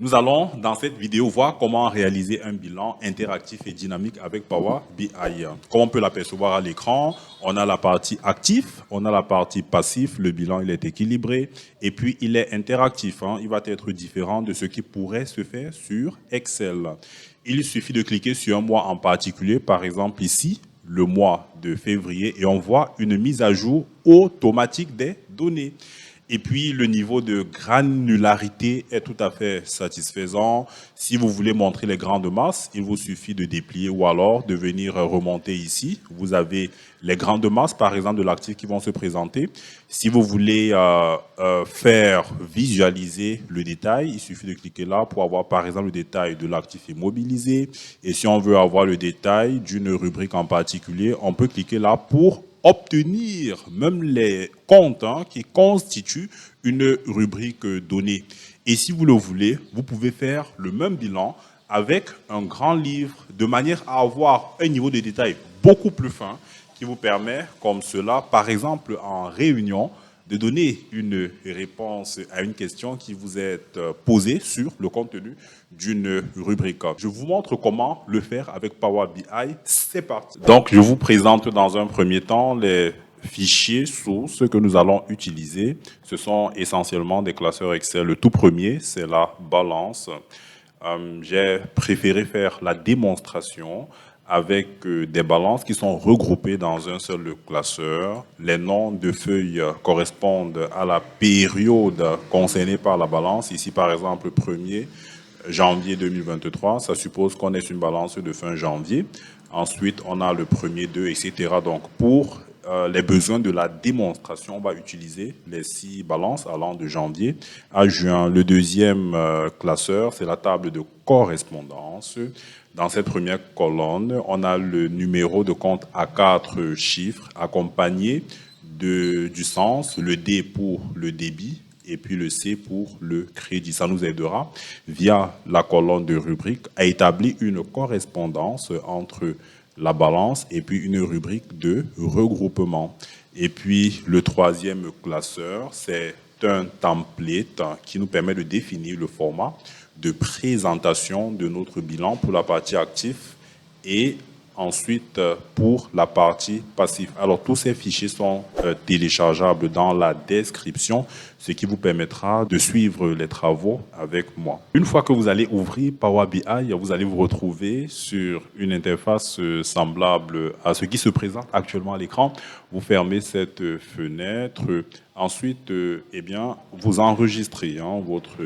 Nous allons, dans cette vidéo, voir comment réaliser un bilan interactif et dynamique avec Power BI. Comme on peut l'apercevoir à l'écran, on a la partie actif, on a la partie passif, le bilan il est équilibré, et puis il est interactif. Il va être différent de ce qui pourrait se faire sur Excel. Il suffit de cliquer sur un mois en particulier, par exemple ici, le mois de février, et on voit une mise à jour automatique des données. Et puis, le niveau de granularité est tout à fait satisfaisant. Si vous voulez montrer les grandes masses, il vous suffit de déplier ou alors de venir remonter ici. Vous avez les grandes masses, par exemple, de l'actif qui vont se présenter. Si vous voulez faire visualiser le détail, il suffit de cliquer là pour avoir, par exemple, le détail de l'actif immobilisé. Et si on veut avoir le détail d'une rubrique en particulier, on peut cliquer là pour obtenir même les comptes qui constituent une rubrique donnée. Et si vous le voulez, vous pouvez faire le même bilan avec un grand livre de manière à avoir un niveau de détail beaucoup plus fin qui vous permet, comme cela, par exemple en réunion, de donner une réponse à une question qui vous est posée sur le contenu d'une rubrique. Je vous montre comment le faire avec Power BI. C'est parti. Donc, je vous présente dans un premier temps les fichiers sources que nous allons utiliser. Ce sont essentiellement des classeurs Excel. Le tout premier, c'est la balance. J'ai préféré faire la démonstration avec des balances qui sont regroupées dans un seul classeur. Les noms de feuilles correspondent à la période concernée par la balance. Ici, par exemple, 1er janvier 2023, ça suppose qu'on est sur une balance de fin janvier. Ensuite, on a le 1er, 2, etc. Donc, pour les besoins de la démonstration, on va utiliser les 6 balances allant de janvier à juin. Le deuxième classeur, c'est la table de correspondance. Dans cette première colonne, on a le numéro de compte à 4 chiffres accompagné du sens, le D pour le débit et puis le C pour le crédit. Ça nous aidera, via la colonne de rubrique, à établir une correspondance entre la balance et puis une rubrique de regroupement. Et puis le troisième classeur, c'est un template qui nous permet de définir le format de présentation de notre bilan pour la partie actif et ensuite pour la partie passive. Alors tous ces fichiers sont téléchargeables dans la description, ce qui vous permettra de suivre les travaux avec moi. Une fois que vous allez ouvrir Power BI, vous allez vous retrouver sur une interface semblable à ce qui se présente actuellement à l'écran. Vous fermez cette fenêtre. Ensuite, eh bien, vous enregistrez votre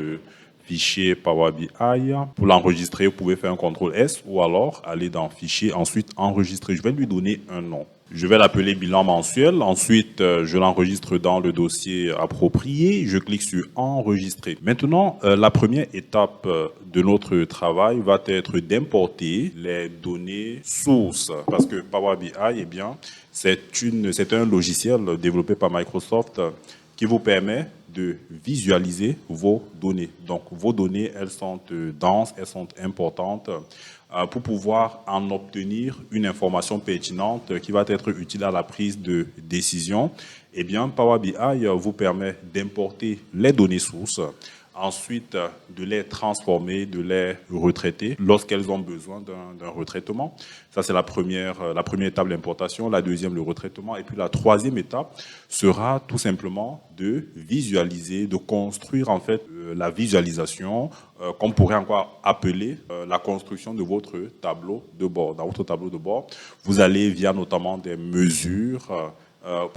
fichier Power BI. Pour l'enregistrer, vous pouvez faire un CTRL S ou alors aller dans Fichier, ensuite enregistrer. Je vais lui donner un nom. Je vais l'appeler bilan mensuel. Ensuite, je l'enregistre dans le dossier approprié. Je clique sur enregistrer. Maintenant, la première étape de notre travail va être d'importer les données sources. Parce que Power BI, eh bien, c'est un logiciel développé par Microsoft qui vous permet de visualiser vos données. Donc, vos données, elles sont denses, elles sont importantes pour pouvoir en obtenir une information pertinente qui va être utile à la prise de décision. Eh bien, Power BI vous permet d'importer les données sources, ensuite de les transformer, de les retraiter lorsqu'elles ont besoin d'un retraitement. Ça, c'est la première étape, l'importation. La deuxième, le retraitement. Et puis la troisième étape sera tout simplement de visualiser, de construire en fait la visualisation qu'on pourrait encore appeler la construction de votre tableau de bord. Dans votre tableau de bord, vous allez via notamment des mesures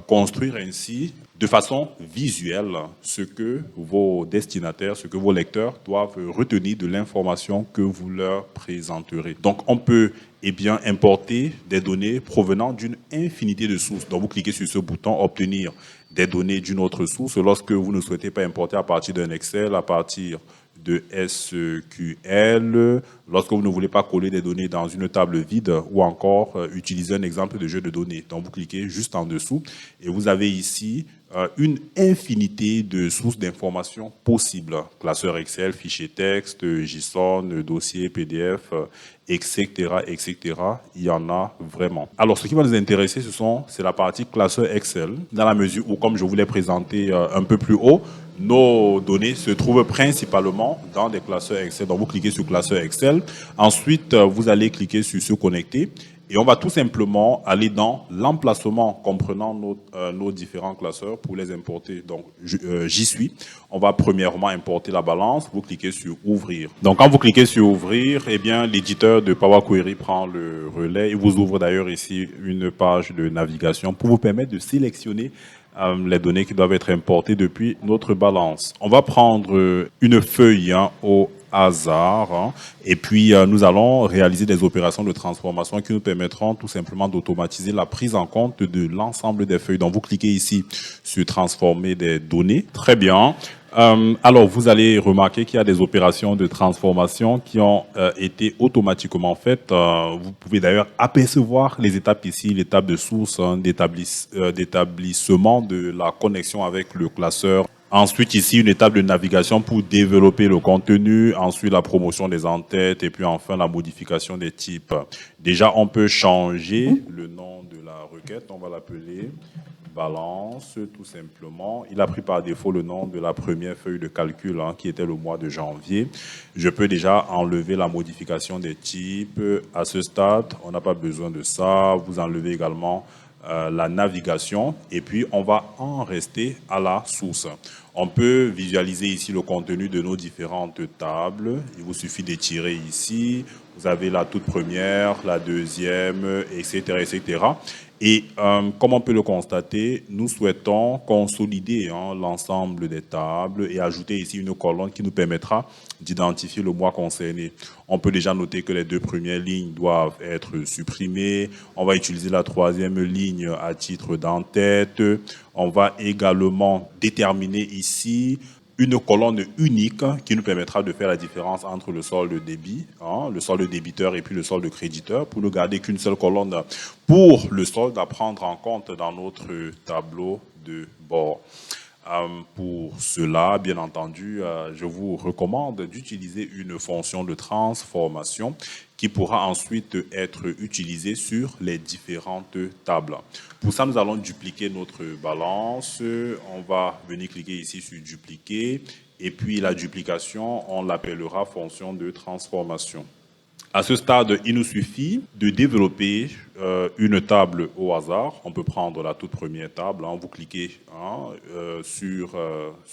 construire ainsi de façon visuelle ce que vos destinataires, ce que vos lecteurs doivent retenir de l'information que vous leur présenterez. Donc, on peut bien importer des données provenant d'une infinité de sources. Donc, vous cliquez sur ce bouton « Obtenir des données d'une autre source » lorsque vous ne souhaitez pas importer à partir d'un Excel, à partir de SQL, lorsque vous ne voulez pas coller des données dans une table vide ou encore utiliser un exemple de jeu de données. Donc, vous cliquez juste en dessous et vous avez ici une infinité de sources d'informations possibles. Classeur Excel, fichier texte, JSON, dossier PDF, etc., etc. Il y en a vraiment. Alors, ce qui va nous intéresser, c'est la partie classeur Excel, dans la mesure où, comme je vous l'ai présenté un peu plus haut, nos données se trouvent principalement dans des classeurs Excel. Donc, vous cliquez sur classeur Excel. Ensuite, vous allez cliquer sur se connecter. Et on va tout simplement aller dans l'emplacement comprenant nos différents classeurs pour les importer. Donc, j'y suis. On va premièrement importer la balance. Vous cliquez sur ouvrir. Donc, quand vous cliquez sur ouvrir, eh bien, l'éditeur de Power Query prend le relais. Il vous ouvre d'ailleurs ici une page de navigation pour vous permettre de sélectionner les données qui doivent être importées depuis notre balance. On va prendre une feuille au hasard et puis nous allons réaliser des opérations de transformation qui nous permettront tout simplement d'automatiser la prise en compte de l'ensemble des feuilles. Donc vous cliquez ici sur transformer des données. Très bien. Alors, vous allez remarquer qu'il y a des opérations de transformation qui ont été automatiquement faites. Vous pouvez d'ailleurs apercevoir les étapes ici, l'étape de source, d'établissement de la connexion avec le classeur. Ensuite, ici, une étape de navigation pour développer le contenu. Ensuite, la promotion des en-têtes. Et puis, enfin, la modification des types. Déjà, on peut changer le nom de la requête. On va l'appeler balance, tout simplement. Il a pris par défaut le nom de la première feuille de calcul, qui était le mois de janvier. Je peux déjà enlever la modification des types. À ce stade, on n'a pas besoin de ça. Vous enlevez également la navigation et puis on va en rester à la source. On peut visualiser ici le contenu de nos différentes tables. Il vous suffit d'étirer ici. Vous avez la toute première, la deuxième, etc., etc. Et comme on peut le constater, nous souhaitons consolider l'ensemble des tables et ajouter ici une colonne qui nous permettra d'identifier le mois concerné. On peut déjà noter que les deux premières lignes doivent être supprimées. On va utiliser la troisième ligne à titre d'en-tête. On va également déterminer ici une colonne unique qui nous permettra de faire la différence entre le solde débit, le solde débiteur et puis le solde créditeur, pour ne garder qu'une seule colonne pour le solde à prendre en compte dans notre tableau de bord. Pour cela, bien entendu, je vous recommande d'utiliser une fonction de transformation qui pourra ensuite être utilisée sur les différentes tables. Pour ça, nous allons dupliquer notre balance. On va venir cliquer ici sur dupliquer. Et puis la duplication, on l'appellera fonction de transformation. À ce stade, il nous suffit de développer une table au hasard. On peut prendre la toute première table. Vous cliquez sur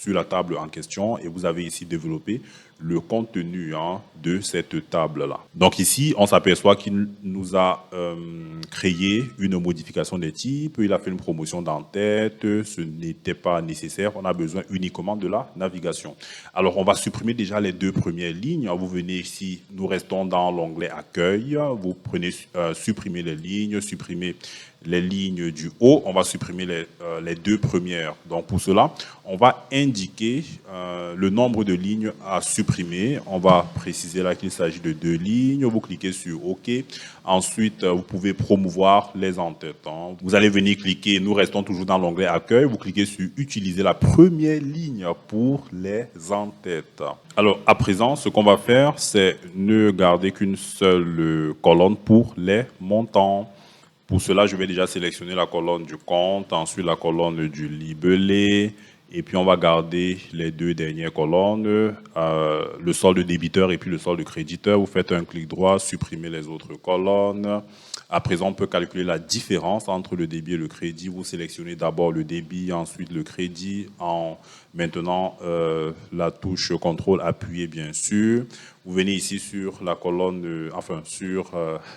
la table en question et vous avez ici développé le contenu de cette table-là. Donc ici, on s'aperçoit qu'il nous a créé une modification des types. Il a fait une promotion d'en-tête. Ce n'était pas nécessaire. On a besoin uniquement de la navigation. Alors, on va supprimer déjà les deux premières lignes. Vous venez ici, nous restons dans l'onglet Accueil. Vous prenez supprimer les lignes, supprimer les lignes du haut. On va supprimer les deux premières. Donc, pour cela, on va indiquer le nombre de lignes à supprimer. On va préciser là qu'il s'agit de 2 lignes. Vous cliquez sur OK. Ensuite, vous pouvez promouvoir les en-têtes. Vous allez venir cliquer, nous restons toujours dans l'onglet Accueil. Vous cliquez sur Utiliser la première ligne pour les en-têtes. Alors, à présent, ce qu'on va faire, c'est ne garder qu'une seule colonne pour les montants. Pour cela, je vais déjà sélectionner la colonne du compte, ensuite la colonne du libellé, et puis on va garder les deux dernières colonnes, le solde débiteur et puis le solde créditeur. Vous faites un clic droit, supprimez les autres colonnes. À présent, on peut calculer la différence entre le débit et le crédit. Vous sélectionnez d'abord le débit, ensuite le crédit, en maintenant la touche CTRL appuyé bien sûr. Vous venez ici sur la colonne, sur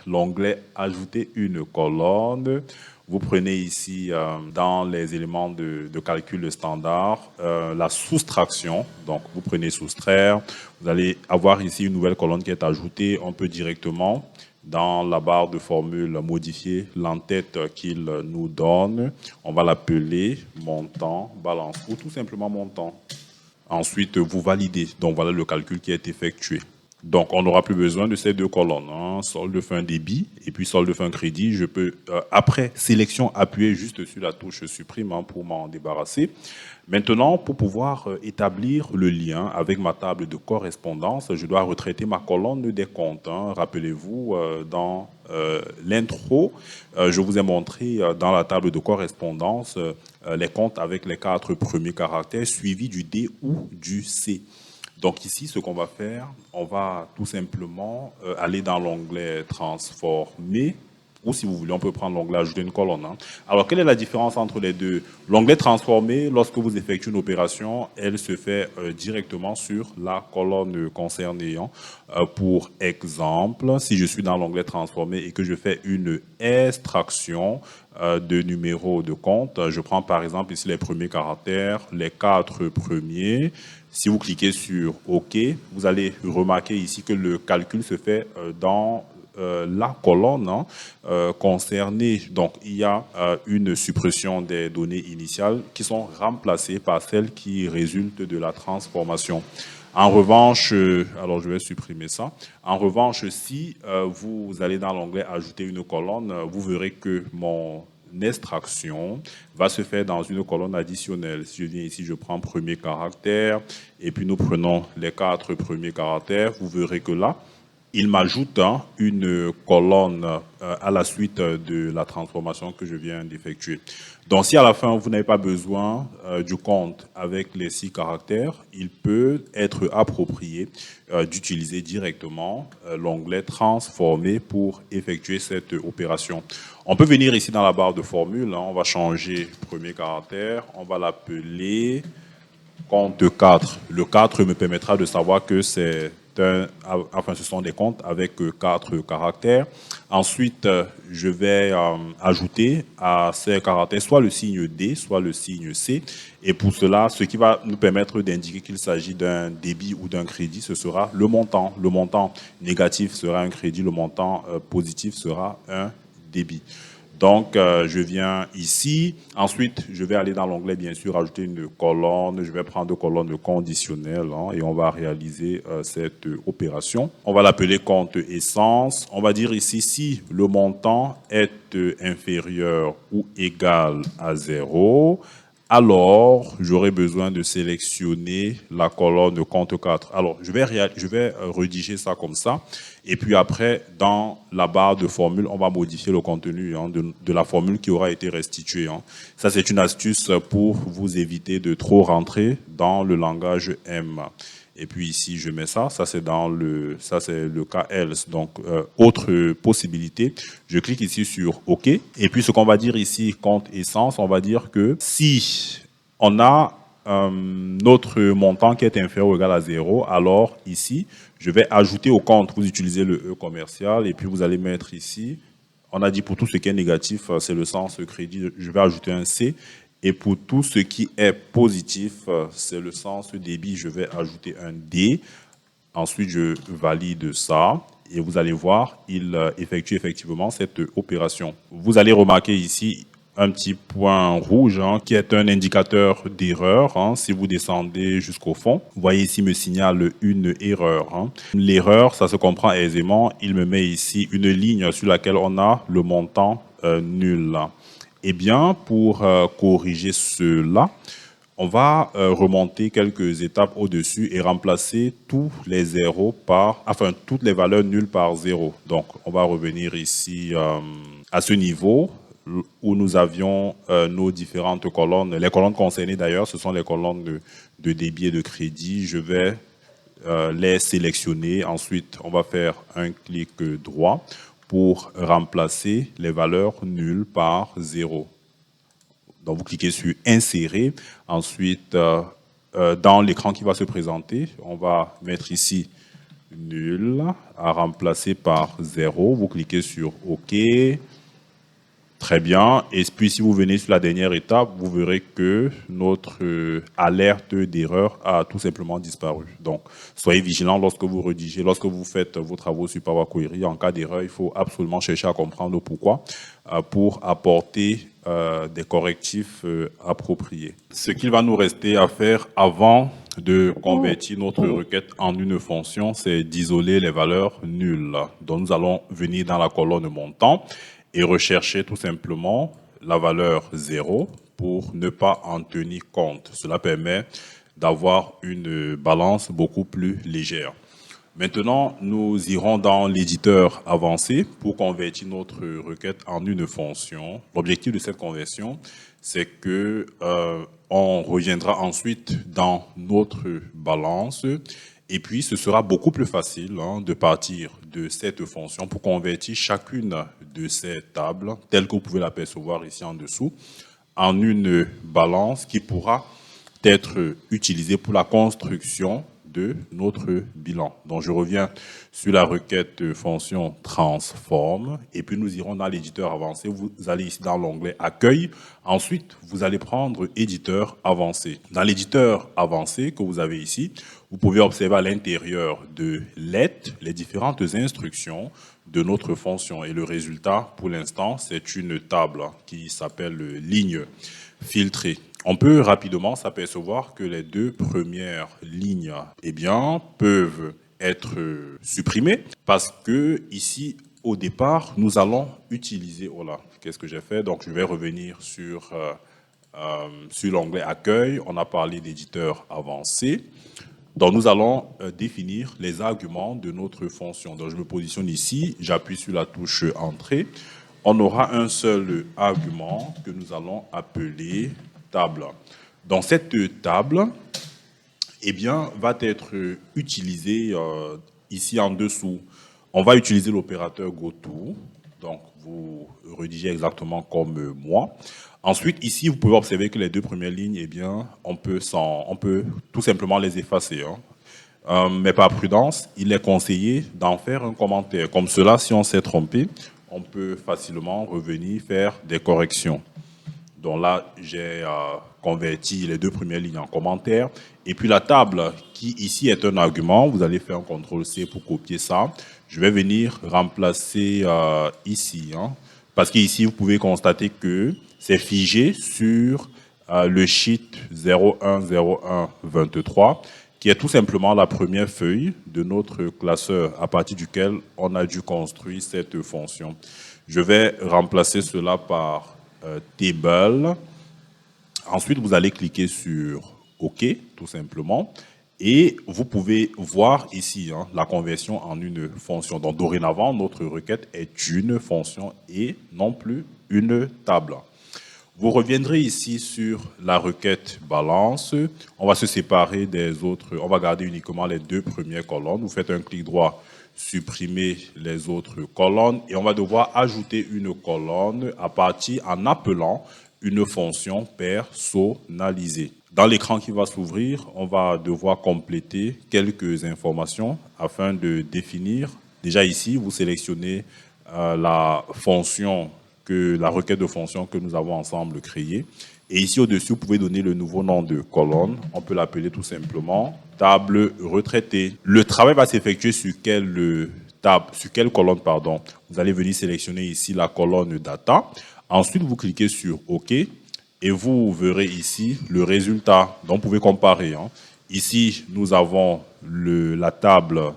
l'onglet Ajouter une colonne. Vous prenez ici dans les éléments de calcul standard la soustraction. Donc vous prenez soustraire. Vous allez avoir ici une nouvelle colonne qui est ajoutée. On peut directement dans la barre de formule modifier l'en-tête qu'il nous donne. On va l'appeler montant balance ou tout simplement montant. Ensuite, vous validez. Donc voilà le calcul qui est effectué. Donc, on n'aura plus besoin de ces deux colonnes, hein, solde fin débit et puis solde fin crédit. Je peux, après sélection, appuyer juste sur la touche supprime hein, pour m'en débarrasser. Maintenant, pour pouvoir établir le lien avec ma table de correspondance, je dois retraiter ma colonne des comptes. Hein. Rappelez-vous, dans l'intro, je vous ai montré dans la table de correspondance les comptes avec les 4 premiers caractères suivis du D ou du C. Donc ici, ce qu'on va faire, on va tout simplement aller dans l'onglet transformer, ou si vous voulez, on peut prendre l'onglet ajouter une colonne. Hein. Alors, quelle est la différence entre les deux? L'onglet transformer, lorsque vous effectuez une opération, elle se fait directement sur la colonne concernée. Hein. Pour exemple, si je suis dans l'onglet transformer et que je fais une extraction de numéros de compte, je prends par exemple ici les premiers caractères, les 4 premiers. Si vous cliquez sur OK, vous allez remarquer ici que le calcul se fait dans la colonne hein, concernée. Donc, il y a une suppression des données initiales qui sont remplacées par celles qui résultent de la transformation. En revanche, alors je vais supprimer ça. En revanche, si vous allez dans l'onglet ajouter une colonne, vous verrez que mon extraction va se faire dans une colonne additionnelle. Si je viens ici, je prends premier caractère et puis nous prenons les 4 premiers caractères. Vous verrez que là, il m'ajoute hein, une colonne à la suite de la transformation que je viens d'effectuer. Donc, si à la fin, vous n'avez pas besoin du compte avec les 6 caractères, il peut être approprié d'utiliser directement l'onglet transformer pour effectuer cette opération. On peut venir ici dans la barre de formule, hein, on va changer premier caractère, on va l'appeler compte 4. Le 4 me permettra de savoir que ce sont des comptes avec 4 caractères. Ensuite, je vais ajouter à ces caractères soit le signe D, soit le signe C. Et pour cela, ce qui va nous permettre d'indiquer qu'il s'agit d'un débit ou d'un crédit, ce sera le montant. Le montant négatif sera un crédit, le montant positif sera un débit. Donc, je viens ici. Ensuite, je vais aller dans l'onglet, bien sûr, ajouter une colonne. Je vais prendre colonne conditionnelle hein, et on va réaliser cette opération. On va l'appeler compte essence. On va dire ici si le montant est inférieur ou égal à 0, alors j'aurai besoin de sélectionner la colonne compte 4. Alors, je vais rédiger ça comme ça. Et puis après, dans la barre de formule, on va modifier le contenu hein, de la formule qui aura été restituée. Hein. Ça, c'est une astuce pour vous éviter de trop rentrer dans le langage M. Et puis ici, je mets ça. Ça, c'est le cas else. Donc, autre possibilité. Je clique ici sur OK. Et puis, ce qu'on va dire ici, compte essence, on va dire que si on a notre montant qui est inférieur ou égal à 0, alors ici, je vais ajouter au compte. Vous utilisez le E commercial et puis vous allez mettre ici. On a dit pour tout ce qui est négatif, c'est le sens crédit. Je vais ajouter un C. Et pour tout ce qui est positif, c'est le sens débit, je vais ajouter un D. Ensuite, je valide ça. Et vous allez voir, il effectue effectivement cette opération. Vous allez remarquer ici un petit point rouge hein, qui est un indicateur d'erreur. Hein, si vous descendez jusqu'au fond, vous voyez ici me signale une erreur. Hein. L'erreur, ça se comprend aisément. Il me met ici une ligne sur laquelle on a le montant nul. Eh bien, pour corriger cela, on va remonter quelques étapes au-dessus et remplacer tous les zéros toutes les valeurs nulles par 0. Donc, on va revenir ici à ce niveau où nous avions nos différentes colonnes. Les colonnes concernées d'ailleurs, ce sont les colonnes de débit et de crédit. Je vais les sélectionner. Ensuite, on va faire un clic droit pour remplacer les valeurs nulles par 0. Donc, vous cliquez sur Insérer. Ensuite, dans l'écran qui va se présenter, on va mettre ici nul à remplacer par 0. Vous cliquez sur OK. Très bien. Et puis, si vous venez sur la dernière étape, vous verrez que notre alerte d'erreur a tout simplement disparu. Donc, soyez vigilant lorsque vous rédigez, lorsque vous faites vos travaux sur Power Query. En cas d'erreur, il faut absolument chercher à comprendre pourquoi pour apporter des correctifs appropriés. Ce qu'il va nous rester à faire avant de convertir notre requête en une fonction, c'est d'isoler les valeurs nulles. Donc, nous allons venir dans la colonne montant et rechercher tout simplement la valeur 0 pour ne pas en tenir compte. Cela permet d'avoir une balance beaucoup plus légère. Maintenant, nous irons dans l'éditeur avancé pour convertir notre requête en une fonction. L'objectif de cette conversion, c'est que on reviendra ensuite dans notre balance et puis ce sera beaucoup plus facile de partir de cette fonction pour convertir chacune de ces tables, telles que vous pouvez l'apercevoir ici en dessous, en une balance qui pourra être utilisée pour la construction de notre bilan. Donc, je reviens sur la requête fonction transform et puis nous irons dans l'éditeur avancé. Vous allez ici dans l'onglet accueil. Ensuite, vous allez prendre éditeur avancé. Dans l'éditeur avancé que vous avez ici, vous pouvez observer à l'intérieur de let les différentes instructions de notre fonction. Et le résultat, pour l'instant, c'est une table qui s'appelle ligne filtrée. On peut rapidement s'apercevoir que les deux premières lignes peuvent être supprimées parce que ici, au départ, nous allons utiliser... Oh là, qu'est-ce que j'ai fait? Donc, je vais revenir sur l'onglet accueil. On a parlé d'éditeur avancé. Donc, nous allons définir les arguments de notre fonction. Donc, je me positionne ici, j'appuie sur la touche entrée. On aura un seul argument que nous allons appeler table. Donc, cette table va être utilisée ici en dessous. On va utiliser l'opérateur goto. Donc, vous rédigez exactement comme moi. Ensuite, ici, vous pouvez observer que les deux premières lignes, on peut tout simplement les effacer. Mais par prudence, il est conseillé d'en faire un commentaire. Comme cela, si on s'est trompé, on peut facilement revenir faire des corrections. Donc là, j'ai converti les deux premières lignes en commentaire. Et puis la table, qui ici est un argument, vous allez faire un CTRL-C pour copier ça. Je vais venir remplacer ici. Parce qu'ici, vous pouvez constater que c'est figé sur le sheet 010123, qui est tout simplement la première feuille de notre classeur à partir duquel on a dû construire cette fonction. Je vais remplacer cela par table. Ensuite, vous allez cliquer sur OK, tout simplement. Et vous pouvez voir ici la conversion en une fonction. Donc, dorénavant, notre requête est une fonction et non plus une table. Vous reviendrez ici sur la requête balance. On va se séparer des autres. On va garder uniquement les deux premières colonnes. Vous faites un clic droit, supprimer les autres colonnes. Et on va devoir ajouter une colonne en appelant une fonction personnalisée. Dans l'écran qui va s'ouvrir, on va devoir compléter quelques informations afin de définir. Déjà ici, vous sélectionnez la requête de fonction que nous avons ensemble créée. Et ici au-dessus, vous pouvez donner le nouveau nom de colonne. On peut l'appeler tout simplement table retraitée. Le travail va s'effectuer sur quelle colonne, pardon. Vous allez venir sélectionner ici la colonne data. Ensuite, vous cliquez sur OK et vous verrez ici le résultat. Donc, vous pouvez comparer. Ici, nous avons la table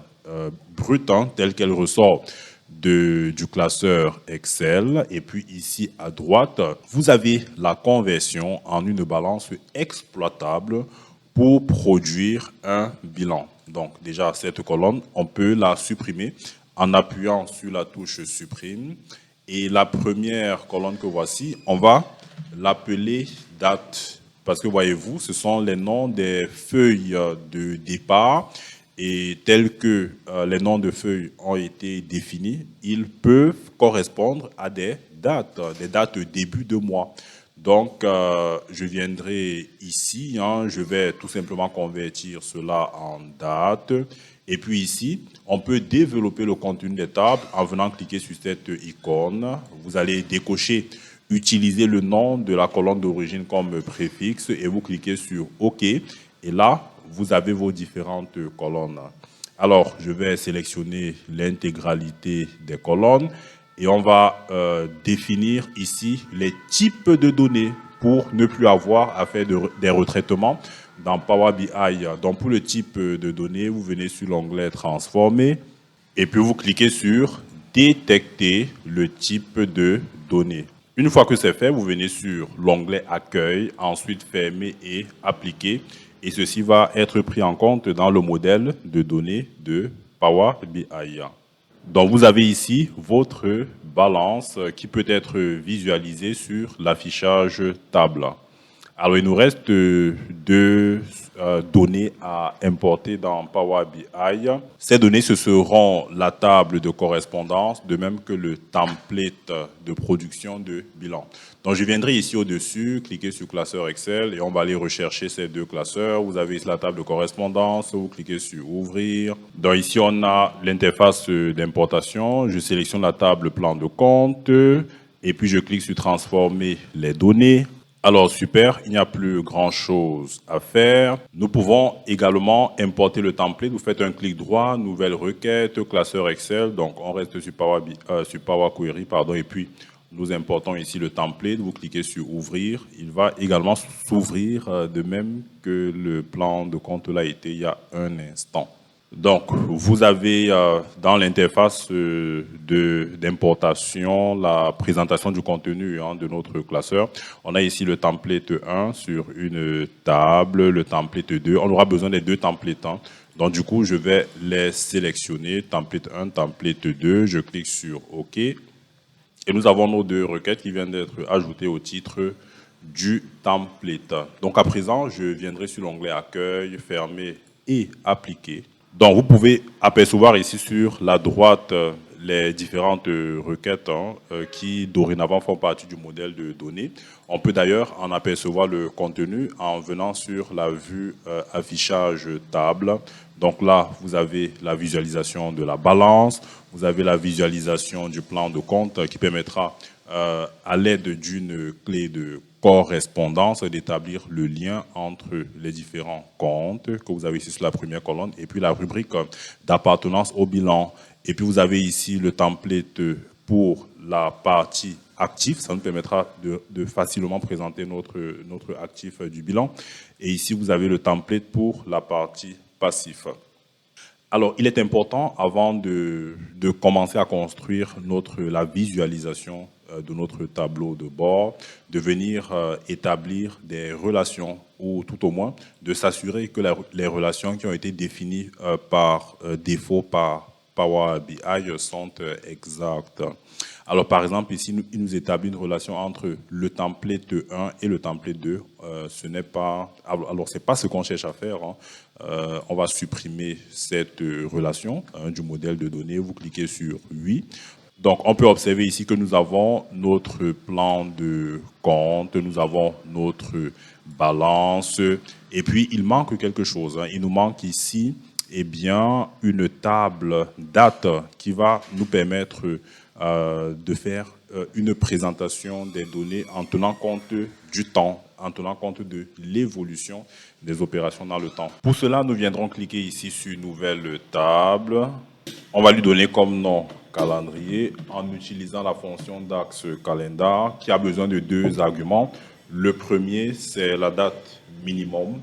brute telle qu'elle ressort du classeur Excel. Et puis ici, à droite, vous avez la conversion en une balance exploitable pour produire un bilan. Donc, déjà, cette colonne, on peut la supprimer en appuyant sur la touche supprime. Et la première colonne que voici, on va l'appeler date. Parce que voyez-vous, ce sont les noms des feuilles de départ. Et tels que les noms de feuilles ont été définis, ils peuvent correspondre à des dates début de mois. Donc, je viendrai ici, je vais tout simplement convertir cela en date. Et puis ici, on peut développer le contenu des tables en venant cliquer sur cette icône. Vous allez décocher « Utiliser le nom de la colonne d'origine comme préfixe » et vous cliquez sur « OK ». Et là, vous avez vos différentes colonnes. Alors, je vais sélectionner l'intégralité des colonnes et on va définir ici les types de données pour ne plus avoir à faire des retraitements dans Power BI. Donc pour le type de données, vous venez sur l'onglet Transformer et puis vous cliquez sur Détecter le type de données. Une fois que c'est fait, vous venez sur l'onglet Accueil, ensuite Fermer et Appliquer. Et ceci va être pris en compte dans le modèle de données de Power BI. Donc vous avez ici votre balance qui peut être visualisée sur l'affichage table. Alors il nous reste deux données à importer dans Power BI. Ces données, ce seront la table de correspondance, de même que le template de production de bilan. Donc je viendrai ici au-dessus, cliquer sur classeur Excel et on va aller rechercher ces deux classeurs. Vous avez ici la table de correspondance, vous cliquez sur ouvrir. Donc ici on a l'interface d'importation. Je sélectionne la table plan de compte et puis je clique sur transformer les données. Alors super, il n'y a plus grand-chose à faire. Nous pouvons également importer le template. Vous faites un clic droit, nouvelle requête, classeur Excel. Donc on reste sur Power Query, et puis nous importons ici le template. Vous cliquez sur ouvrir. Il va également s'ouvrir de même que le plan de compte l'a été il y a un instant. Donc, vous avez dans l'interface d'importation la présentation du contenu de notre classeur. On a ici le template 1 sur une table, le template 2. On aura besoin des deux templates. Donc, du coup, je vais les sélectionner. Template 1, template 2. Je clique sur OK. Et nous avons nos deux requêtes qui viennent d'être ajoutées au titre du template. Donc, à présent, je viendrai sur l'onglet Accueil, Fermer et Appliquer. Donc, vous pouvez apercevoir ici sur la droite les différentes requêtes qui dorénavant font partie du modèle de données. On peut d'ailleurs en apercevoir le contenu en venant sur la vue affichage table. Donc là, vous avez la visualisation de la balance, vous avez la visualisation du plan de compte qui permettra à l'aide d'une clé de correspondance d'établir le lien entre les différents comptes que vous avez ici sur la première colonne et puis la rubrique d'appartenance au bilan. Et puis vous avez ici le template pour la partie actif. Ça nous permettra de facilement présenter notre actif du bilan. Et ici, vous avez le template pour la partie passif. Alors, il est important, avant de commencer à construire la visualisation de notre tableau de bord, de venir établir des relations, ou tout au moins de s'assurer que les relations qui ont été définies par défaut par Power BI sont exactes. Alors, par exemple, ici, il nous établit une relation entre le template 1 et le template 2. Ce n'est pas... Alors, c'est pas ce qu'on cherche à faire. On va supprimer cette relation du modèle de données. Vous cliquez sur « Oui ». Donc, on peut observer ici que nous avons notre plan de compte, nous avons notre balance, et puis il manque quelque chose. Il nous manque ici une table date qui va nous permettre de faire une présentation des données en tenant compte du temps, en tenant compte de l'évolution des opérations dans le temps. Pour cela, nous viendrons cliquer ici sur Nouvelle table. On va lui donner comme nom calendrier en utilisant la fonction d'axe calendar qui a besoin de deux arguments. Le premier, c'est la date minimum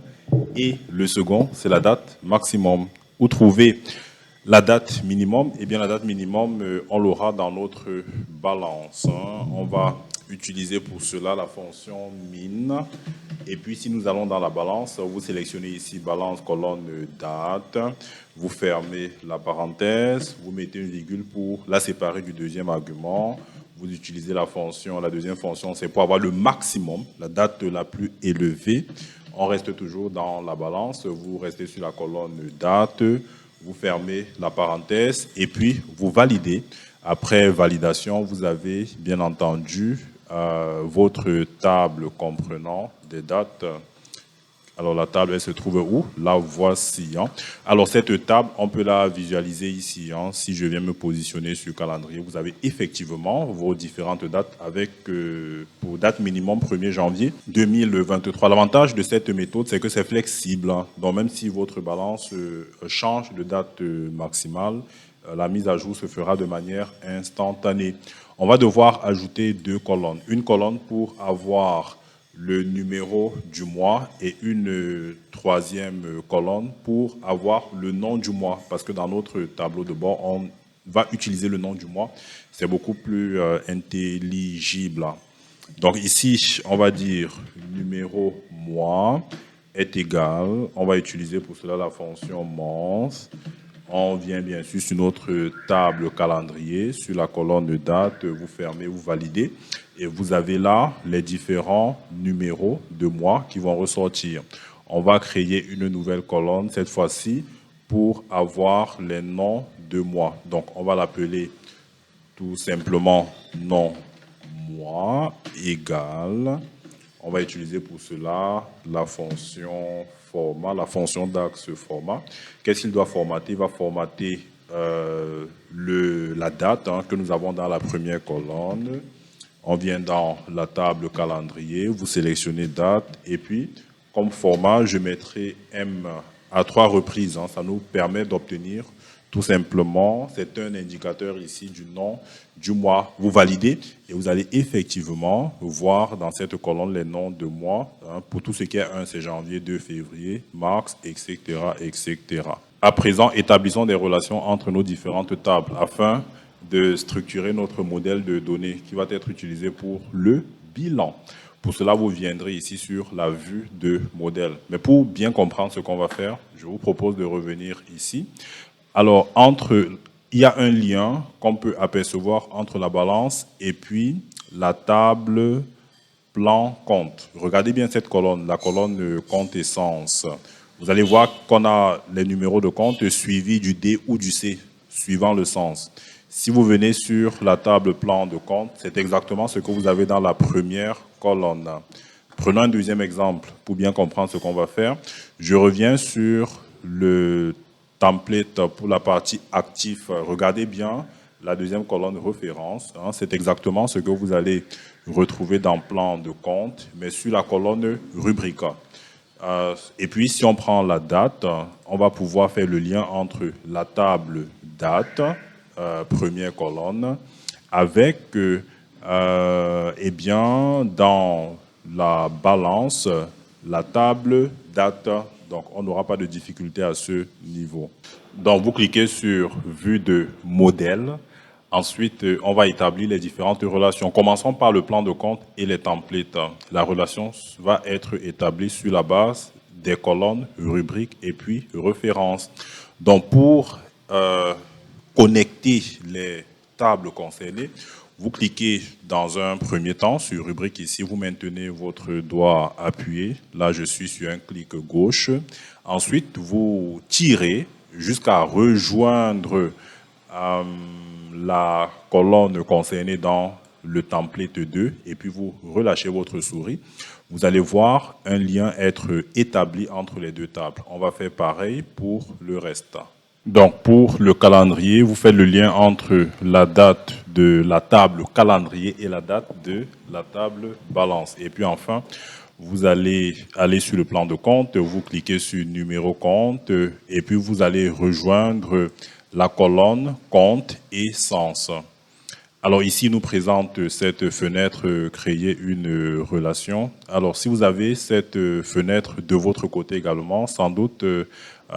et le second, c'est la date maximum. Où trouver la date minimum? Eh bien, la date minimum, on l'aura dans notre balance. On va utiliser pour cela la fonction min. Et puis, si nous allons dans la balance, vous sélectionnez ici balance colonne date. Vous fermez la parenthèse. Vous mettez une virgule pour la séparer du deuxième argument. Vous utilisez la deuxième fonction, c'est pour avoir le maximum, la date la plus élevée. On reste toujours dans la balance. Vous restez sur la colonne date. Vous fermez la parenthèse et puis vous validez. Après validation, vous avez bien entendu votre table comprenant des dates. Alors la table, elle se trouve où? La voici. Alors cette table, on peut la visualiser ici. Si je viens me positionner sur le calendrier, vous avez effectivement vos différentes dates avec pour date minimum 1er janvier 2023. L'avantage de cette méthode, c'est que c'est flexible. Donc même si votre balance change de date maximale, la mise à jour se fera de manière instantanée. On va devoir ajouter deux colonnes. Une colonne pour avoir le numéro du mois et une troisième colonne pour avoir le nom du mois. Parce que dans notre tableau de bord, on va utiliser le nom du mois. C'est beaucoup plus intelligible. Donc ici, on va dire numéro mois est égal. On va utiliser pour cela la fonction month. On vient bien sûr sur notre table calendrier, sur la colonne date, vous fermez, vous validez et vous avez là les différents numéros de mois qui vont ressortir. On va créer une nouvelle colonne cette fois-ci pour avoir les noms de mois. Donc on va l'appeler tout simplement nom mois égale. On va utiliser pour cela la fonction format, la fonction d'axe format. Qu'est-ce qu'il doit formater? Il va formater la date que nous avons dans la première colonne. On vient dans la table calendrier, vous sélectionnez date et puis comme format, je mettrai M à 3 reprises. Ça nous permet d'obtenir tout simplement, c'est un indicateur ici du nom du mois. Vous validez et vous allez effectivement voir dans cette colonne les noms de mois. Pour tout ce qui est 1, c'est janvier, 2 février, mars, etc., etc. À présent, établissons des relations entre nos différentes tables afin de structurer notre modèle de données qui va être utilisé pour le bilan. Pour cela, vous viendrez ici sur la vue de modèle. Mais pour bien comprendre ce qu'on va faire, je vous propose de revenir ici. Alors, il y a un lien qu'on peut apercevoir entre la balance et puis la table plan compte. Regardez bien cette colonne, la colonne compte essence. Vous allez voir qu'on a les numéros de compte suivis du D ou du C, suivant le sens. Si vous venez sur la table plan de compte, c'est exactement ce que vous avez dans la première colonne. Prenons un deuxième exemple pour bien comprendre ce qu'on va faire. Je reviens sur le template pour la partie actif. Regardez bien la deuxième colonne référence. C'est exactement ce que vous allez retrouver dans plan de compte, mais sur la colonne rubrique. Et puis, si on prend la date, on va pouvoir faire le lien entre la table date, première colonne, avec, eh bien, dans la balance, la table date. Donc, on n'aura pas de difficulté à ce niveau. Donc, vous cliquez sur vue de modèle. Ensuite, on va établir les différentes relations. Commençons par le plan de compte et les templates. La relation va être établie sur la base des colonnes, rubriques et puis références. Donc, pour connecter les tables concernées, vous cliquez dans un premier temps sur rubrique ici, vous maintenez votre doigt appuyé. Là, je suis sur un clic gauche. Ensuite, vous tirez jusqu'à rejoindre la colonne concernée dans le template 2 et puis vous relâchez votre souris. Vous allez voir un lien être établi entre les deux tables. On va faire pareil pour le reste. Donc, pour le calendrier, vous faites le lien entre la date de la table calendrier et la date de la table balance. Et puis enfin, vous allez aller sur le plan de compte, vous cliquez sur numéro compte et puis vous allez rejoindre la colonne compte et sens. Alors ici, il nous présente cette fenêtre créer une relation. Alors si vous avez cette fenêtre de votre côté également, sans doute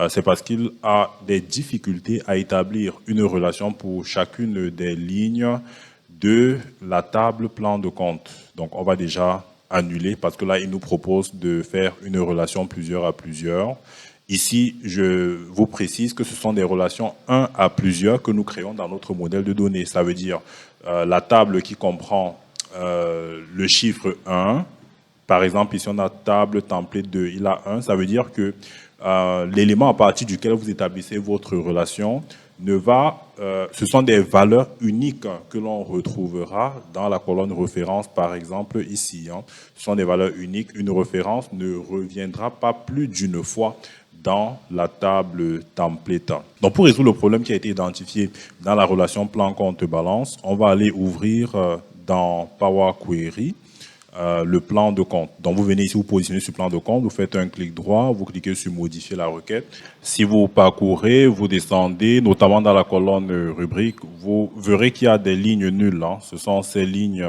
c'est parce qu'il a des difficultés à établir une relation pour chacune des lignes de la table plan de compte. Donc on va déjà annuler parce que là, il nous propose de faire une relation plusieurs à plusieurs. Ici, je vous précise que ce sont des relations 1 à plusieurs que nous créons dans notre modèle de données. Ça veut dire la table qui comprend le chiffre 1. Par exemple, ici, on a table template 2. Il a 1. Ça veut dire que l'élément à partir duquel vous établissez votre relation ce sont des valeurs uniques que l'on retrouvera dans la colonne référence, par exemple, ici. Ce sont des valeurs uniques. Une référence ne reviendra pas plus d'une fois dans la table template. Donc, pour résoudre le problème qui a été identifié dans la relation plan compte balance, on va aller ouvrir dans Power Query le plan de compte. Donc, vous venez ici, vous positionnez sur plan de compte, vous faites un clic droit, vous cliquez sur modifier la requête. Si vous parcourez, vous descendez, notamment dans la colonne rubrique, vous verrez qu'il y a des lignes nulles. Ce sont ces lignes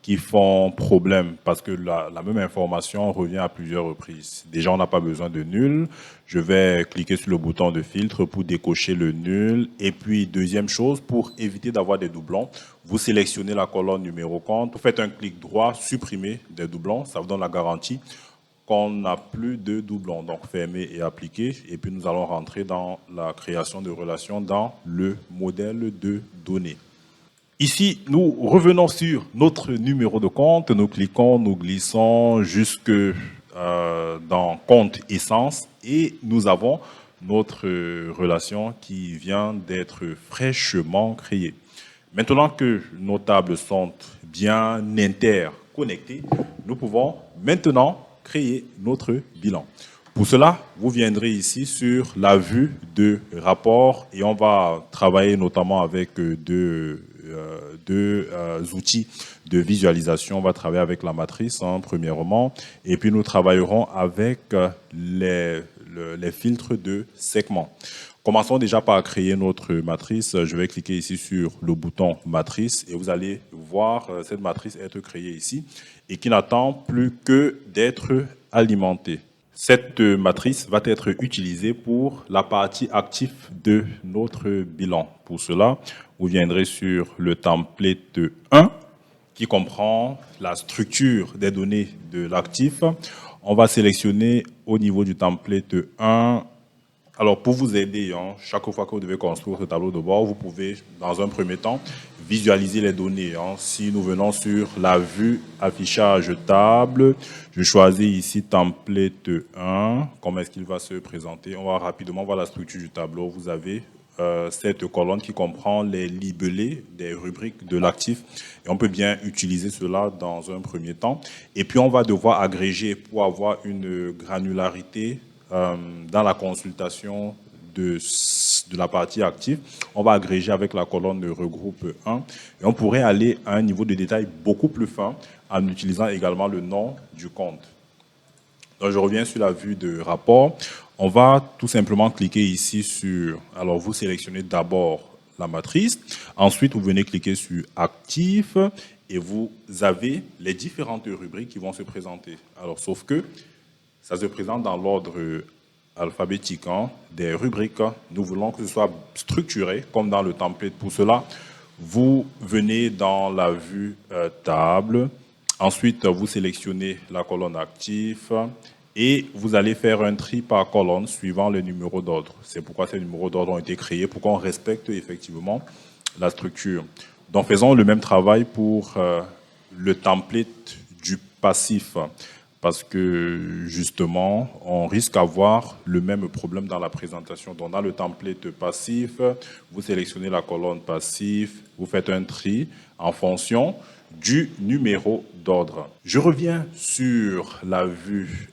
qui font problème parce que la même information revient à plusieurs reprises. Déjà, on n'a pas besoin de nul. Je vais cliquer sur le bouton de filtre pour décocher le nul. Et puis, deuxième chose, pour éviter d'avoir des doublons, vous sélectionnez la colonne numéro compte, vous faites un clic droit, supprimer des doublons, ça vous donne la garantie qu'on n'a plus de doublons. Donc, fermer et appliquer. Et puis, nous allons rentrer dans la création de relations dans le modèle de données. Ici, nous revenons sur notre numéro de compte, nous cliquons, nous glissons jusque dans compte essence et nous avons notre relation qui vient d'être fraîchement créée. Maintenant que nos tables sont bien interconnectées, nous pouvons maintenant créer notre bilan. Pour cela, vous viendrez ici sur la vue de rapport et on va travailler notamment avec deux outils de visualisation. On va travailler avec la matrice, premièrement, et puis nous travaillerons avec les filtres de segments. Commençons déjà par créer notre matrice. Je vais cliquer ici sur le bouton matrice et vous allez voir cette matrice être créée ici et qui n'attend plus que d'être alimentée. Cette matrice va être utilisée pour la partie active de notre bilan. Pour cela, vous viendrez sur le template 1 qui comprend la structure des données de l'actif. On va sélectionner au niveau du template 1. Alors, pour vous aider, chaque fois que vous devez construire ce tableau de bord, vous pouvez, dans un premier temps, visualiser les données. Si nous venons sur la vue affichage table, je choisis ici template 1. Comment est-ce qu'il va se présenter? On va rapidement voir la structure du tableau. Vous avez cette colonne qui comprend les libellés des rubriques de l'actif. Et on peut bien utiliser cela dans un premier temps. Et puis, on va devoir agréger pour avoir une granularité dans la consultation de la partie active. On va agréger avec la colonne de regroupe 1 et on pourrait aller à un niveau de détail beaucoup plus fin en utilisant également le nom du compte. Donc, je reviens sur la vue de rapport. On va tout simplement cliquer ici sur... Alors, vous sélectionnez d'abord la matrice. Ensuite, vous venez cliquer sur actif et vous avez les différentes rubriques qui vont se présenter. Alors, sauf que ça se présente dans l'ordre alphabétique des rubriques. Nous voulons que ce soit structuré comme dans le template. Pour cela, vous venez dans la vue table. Ensuite, vous sélectionnez la colonne actif et vous allez faire un tri par colonne suivant les numéros d'ordre. C'est pourquoi ces numéros d'ordre ont été créés, pour qu'on respecte effectivement la structure. Donc, faisons le même travail pour le template du passif. Parce que, justement, on risque d'avoir le même problème dans la présentation. Donc, dans le template passif, vous sélectionnez la colonne passif, vous faites un tri en fonction du numéro d'ordre. Je reviens sur la vue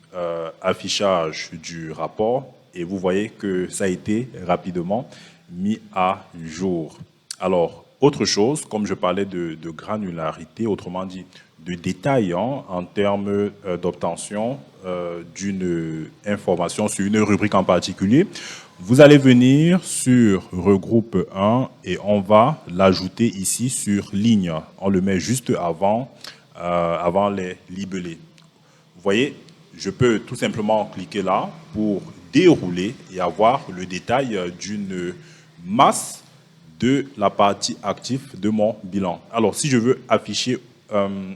affichage du rapport et vous voyez que ça a été rapidement mis à jour. Alors, autre chose, comme je parlais de granularité, autrement dit, de détails en termes d'obtention d'une information sur une rubrique en particulier, vous allez venir sur regroupe 1 et on va l'ajouter ici sur ligne. On le met juste avant les libellés. Vous voyez, je peux tout simplement cliquer là pour dérouler et avoir le détail d'une masse de la partie active de mon bilan. Alors, si je veux afficher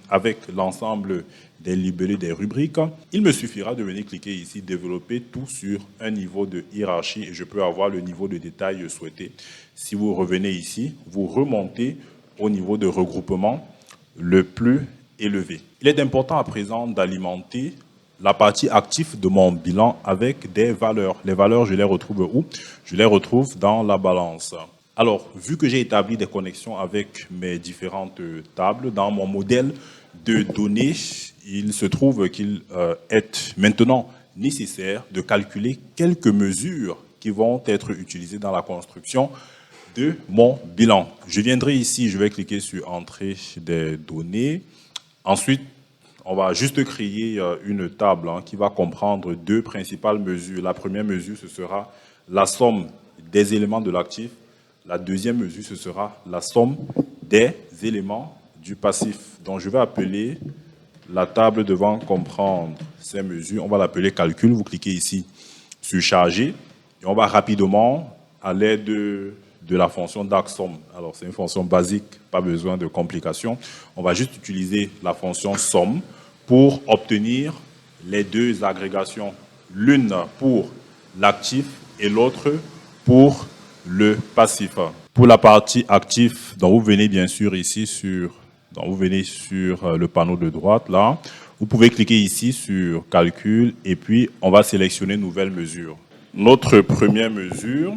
avec l'ensemble des libellés des rubriques, il me suffira de venir cliquer ici, développer tout sur un niveau de hiérarchie et je peux avoir le niveau de détail souhaité. Si vous revenez ici, vous remontez au niveau de regroupement le plus élevé. Il est important à présent d'alimenter la partie active de mon bilan avec des valeurs. Les valeurs, je les retrouve où? Je les retrouve dans la balance. Alors, vu que j'ai établi des connexions avec mes différentes tables, dans mon modèle de données, il se trouve qu'il est maintenant nécessaire de calculer quelques mesures qui vont être utilisées dans la construction de mon bilan. Je viendrai ici, je vais cliquer sur « Entrée des données ». Ensuite, on va juste créer une table qui va comprendre deux principales mesures. La première mesure, ce sera la somme des éléments de l'actif. La deuxième mesure, ce sera la somme des éléments du passif. Donc, je vais appeler la table devant comprendre ces mesures. On va l'appeler calcul. Vous cliquez ici sur charger et on va rapidement, à l'aide de la fonction DAX-SOM. Alors, c'est une fonction basique, pas besoin de complications. On va juste utiliser la fonction SOM pour obtenir les deux agrégations, l'une pour l'actif et l'autre pour le passif. Pour la partie actif, donc vous venez bien sûr ici sur le panneau de droite là. Vous pouvez cliquer ici sur calcul et puis on va sélectionner nouvelle mesure. Notre première mesure,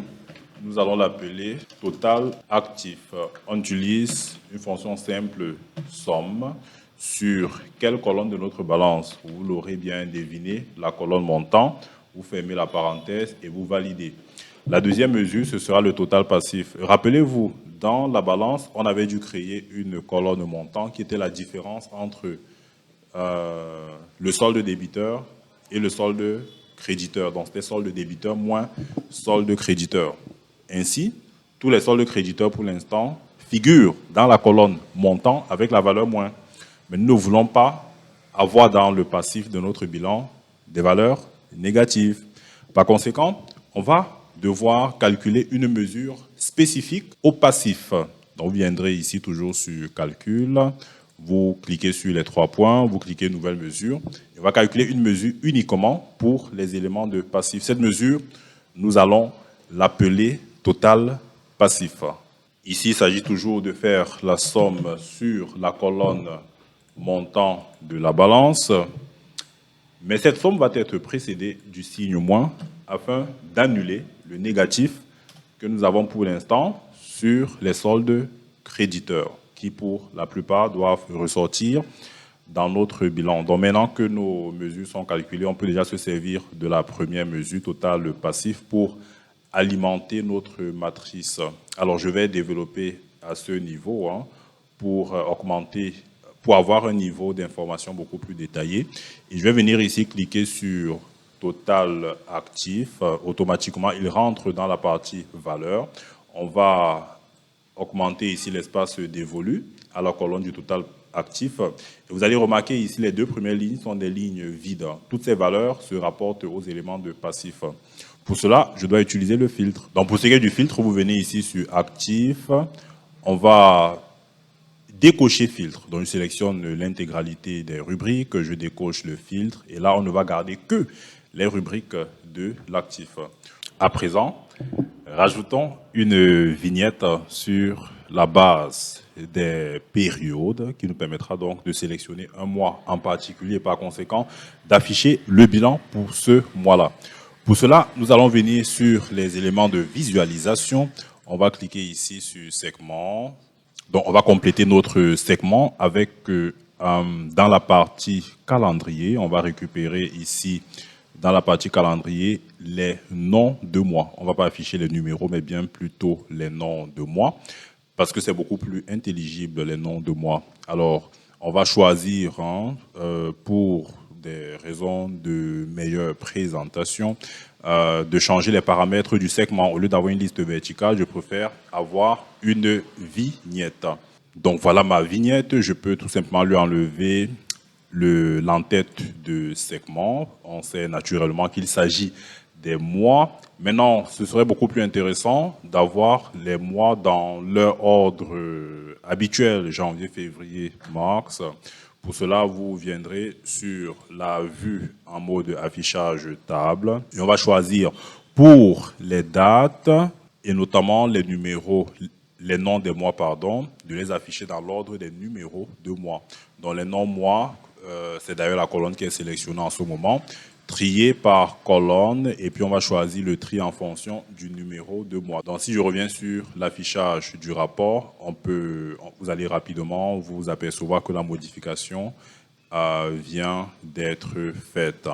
nous allons l'appeler total actif. On utilise une fonction simple somme sur quelle colonne de notre balance. Vous l'aurez bien deviné, la colonne montant. Vous fermez la parenthèse et vous validez. La deuxième mesure, ce sera le total passif. Rappelez-vous, dans la balance, on avait dû créer une colonne montant qui était la différence entre le solde débiteur et le solde créditeur. Donc, c'était solde débiteur moins solde créditeur. Ainsi, tous les soldes créditeurs pour l'instant figurent dans la colonne montant avec la valeur moins. Mais nous ne voulons pas avoir dans le passif de notre bilan des valeurs négatives. Par conséquent, on va devoir calculer une mesure spécifique au passif. Donc, vous viendrez ici toujours sur calcul, vous cliquez sur les 3 points, vous cliquez nouvelle mesure. On va calculer une mesure uniquement pour les éléments de passif. Cette mesure, nous allons l'appeler total passif. Ici, il s'agit toujours de faire la somme sur la colonne montant de la balance. Mais cette somme va être précédée du signe moins afin d'annuler le négatif que nous avons pour l'instant sur les soldes créditeurs qui, pour la plupart, doivent ressortir dans notre bilan. Donc maintenant que nos mesures sont calculées, on peut déjà se servir de la première mesure totale passif pour alimenter notre matrice. Alors je vais développer à ce niveau pour avoir un niveau d'information beaucoup plus détaillé. Et je vais venir ici cliquer sur total actif. Automatiquement, il rentre dans la partie valeur. On va augmenter ici l'espace dévolu à la colonne du total actif. Et vous allez remarquer ici, les deux premières lignes sont des lignes vides. Toutes ces valeurs se rapportent aux éléments de passif. Pour cela, je dois utiliser le filtre. Donc, pour ce qui est du filtre, vous venez ici sur actif. On va décocher filtre. Donc, je sélectionne l'intégralité des rubriques. Je décoche le filtre. Et là, on ne va garder que les rubriques de l'actif. À présent, rajoutons une vignette sur la base des périodes qui nous permettra donc de sélectionner un mois en particulier et par conséquent d'afficher le bilan pour ce mois-là. Pour cela, nous allons venir sur les éléments de visualisation. On va cliquer ici sur segment. Donc, on va compléter notre segment avec, dans la partie calendrier, on va récupérer ici, dans la partie calendrier, les noms de mois. On ne va pas afficher les numéros, mais bien plutôt les noms de mois, parce que c'est beaucoup plus intelligible, les noms de mois. Alors, on va choisir pour des raisons de meilleure présentation, de changer les paramètres du segment. Au lieu d'avoir une liste verticale, je préfère avoir une vignette. Donc voilà ma vignette. Je peux tout simplement lui enlever l'entête de segment. On sait naturellement qu'il s'agit des mois. Maintenant, ce serait beaucoup plus intéressant d'avoir les mois dans leur ordre habituel, janvier, février, mars. Pour cela, vous viendrez sur la vue en mode affichage table et on va choisir pour les dates et notamment les numéros, les noms des mois, pardon, de les afficher dans l'ordre des numéros de mois. Donc les noms mois, c'est d'ailleurs la colonne qui est sélectionnée en ce moment, trié par colonne et puis on va choisir le tri en fonction du numéro de mois. Donc si je reviens sur l'affichage du rapport, vous allez rapidement vous apercevoir que la modification vient d'être faite.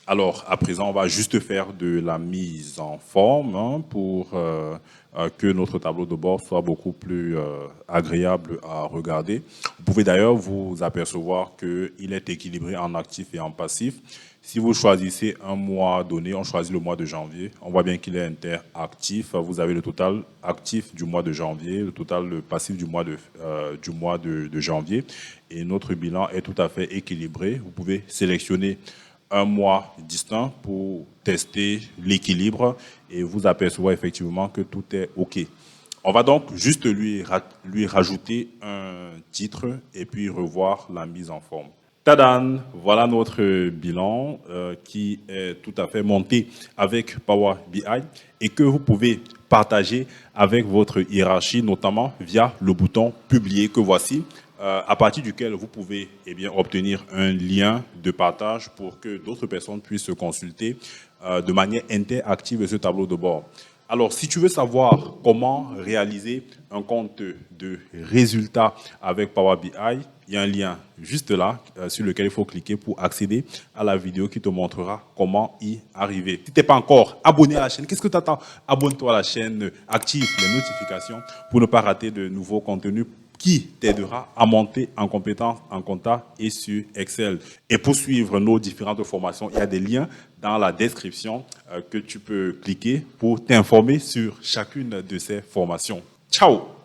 Alors, à présent, on va juste faire de la mise en forme pour que notre tableau de bord soit beaucoup plus agréable à regarder. Vous pouvez d'ailleurs vous apercevoir qu'il est équilibré en actif et en passif. Si vous choisissez un mois donné, on choisit le mois de janvier, on voit bien qu'il est interactif. Vous avez le total actif du mois de janvier, le total passif du mois de janvier. Et notre bilan est tout à fait équilibré. Vous pouvez sélectionner un mois distinct pour tester l'équilibre et vous apercevoir effectivement que tout est OK. On va donc juste lui rajouter un titre et puis revoir la mise en forme. Tadam, voilà notre bilan qui est tout à fait monté avec Power BI et que vous pouvez partager avec votre hiérarchie, notamment via le bouton publier que voici, à partir duquel vous pouvez obtenir un lien de partage pour que d'autres personnes puissent se consulter de manière interactive ce tableau de bord. Alors, si tu veux savoir comment réaliser un compte de résultats avec Power BI, il y a un lien juste là sur lequel il faut cliquer pour accéder à la vidéo qui te montrera comment y arriver. Si tu n'es pas encore abonné à la chaîne, qu'est-ce que tu attends? Abonne-toi à la chaîne, active les notifications pour ne pas rater de nouveaux contenus qui t'aidera à monter en compétences en compta et sur Excel. Et pour suivre nos différentes formations, il y a des liens dans la description que tu peux cliquer pour t'informer sur chacune de ces formations. Ciao!